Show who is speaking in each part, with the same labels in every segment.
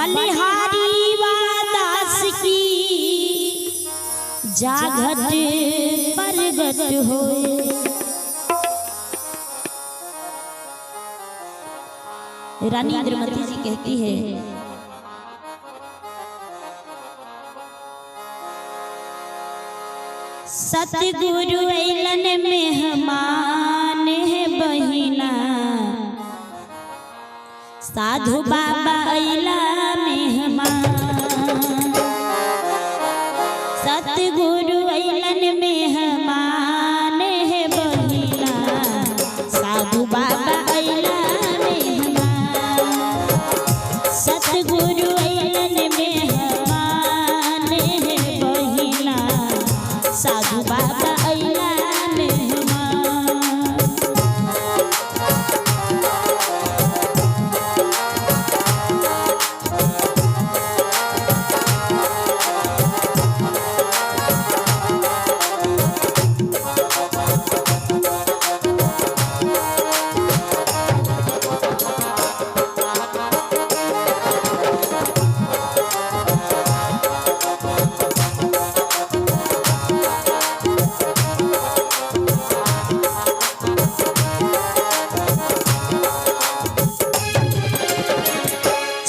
Speaker 1: बलिहारी वादास की जागत परगट होए। रानी इंद्रमती जी कहती है सतगुरु ऐलन मेहमान है बहिना, साधु बाबा ऐला मेहमान। सतगुरु ऐलन मेहमान है बहिना, साधु बाबा ऐला मेहमान। सतगुरु ऐलन मेहमान है बहिना, साधु बाबा ऐला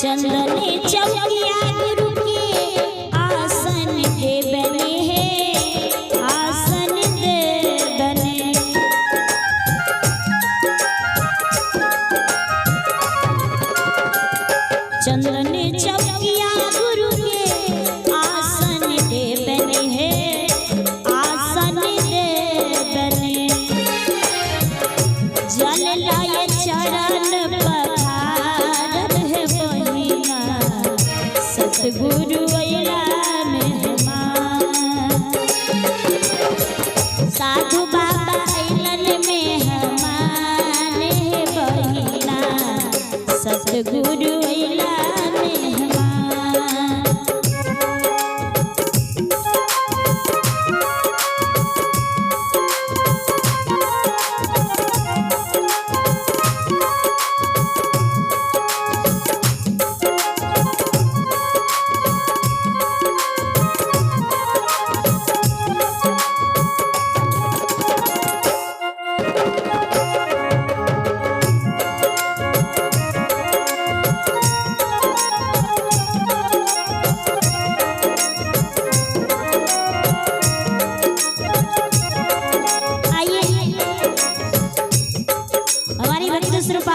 Speaker 1: चंदने चौकिया गुरु के आसन दे बने हैं, आसन दे बने। चंदने चौकिया गुरु के आसन दे बने हैं, आसन दे बने। जल लाए चरण सतगुरु ऐला मेहमान, साधु बाबा ऐलन मेहमान है बहिना, सतगुरु ऐला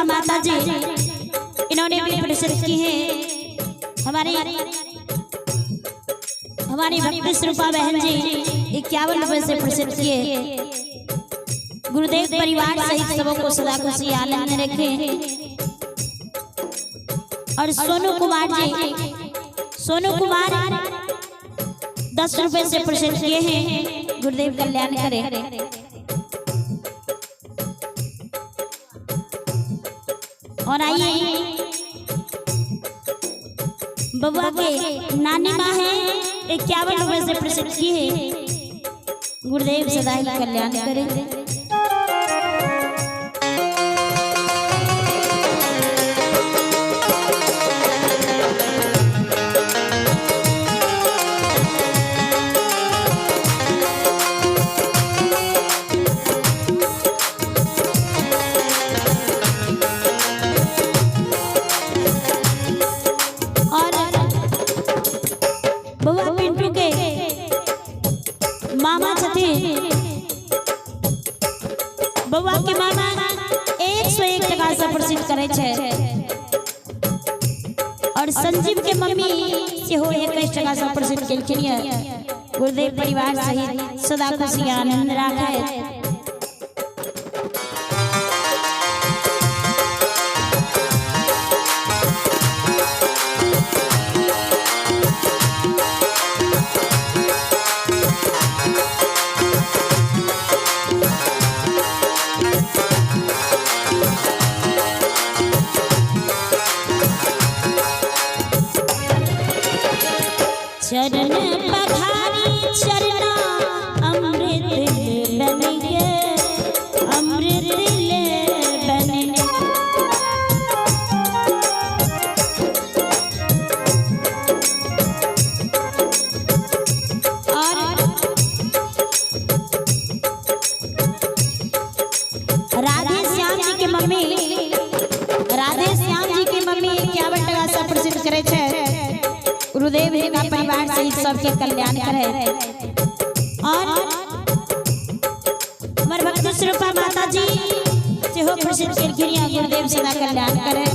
Speaker 1: माता जी इन्होंने भी प्रसिद्ध की है। हमारी भक्ति स्वरूपा बहन जी 51 रुपए से प्रसिद्ध किए। गुरुदेव परिवार सहित सबों को सदा खुशी आनंद में रखे। और सोनू कुमार 10 रुपए से प्रसिद्ध किए हैं। गुरुदेव कल्याण करे। और आइए बबुआ के नानी माँ है 51 रुपए से प्रसिद्ध की है। गुरुदेव सदा ही कल्याण करे। मामा छथी बबुआ के मामा 101 टका से प्रसिद्ध करे छे। और संजीव के मम्मी सेहो 21 टका से प्रसिद्ध केलखिन। गुरुदेव परिवार सहित सदा खुशी आनंद राखे। चरण पधारी चरना अमृत बन गए, अमृत बन का परिवार सहित सबके कल्याण करे। और हमारे भक्त स्वरूपा माता जी से हो प्रसिद्ध किरकिरिया गुरुदेव सदा कल्याण करे।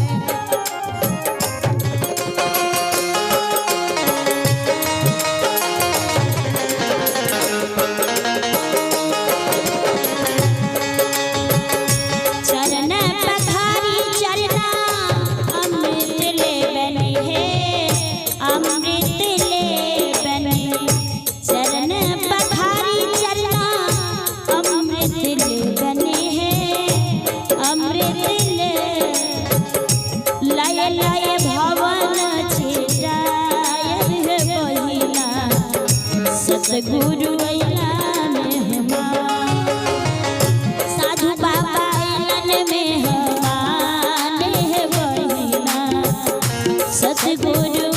Speaker 1: सतगुरु साधु बाबा मेहमान है बहिना सतगुरु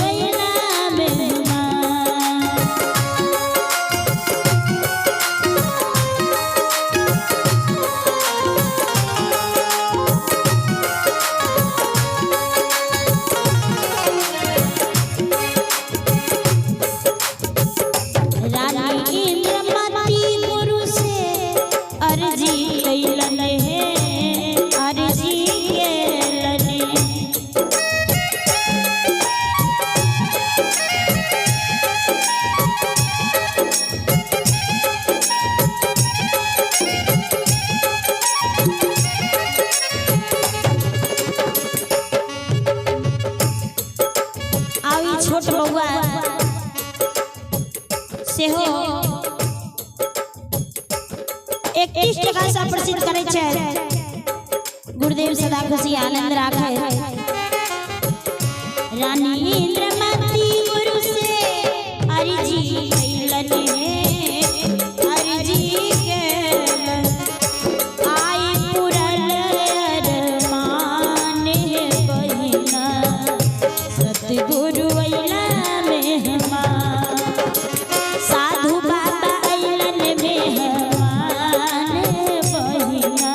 Speaker 1: छोट बउआ से हो 31 टका से प्रसिद्ध करे छै। गुरुदेव सदा खुशी आनंद राखे। रानी इंद्रमती गुरु से अर्जी कैलन है अर्जी कैलन आई पुरल अरमान है बहिना सतगुरु साधु बाबा अइलन मेहमान बहिना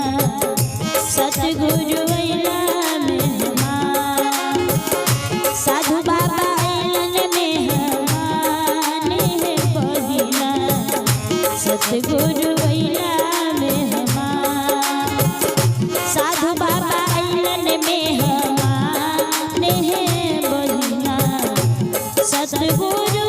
Speaker 1: सतगुरु मेहमान साधु बाबा अइलन मेहमान बहिना सतगुरु मेहमान साधु बाबा अइलन मेहमान बहिना सतगुरु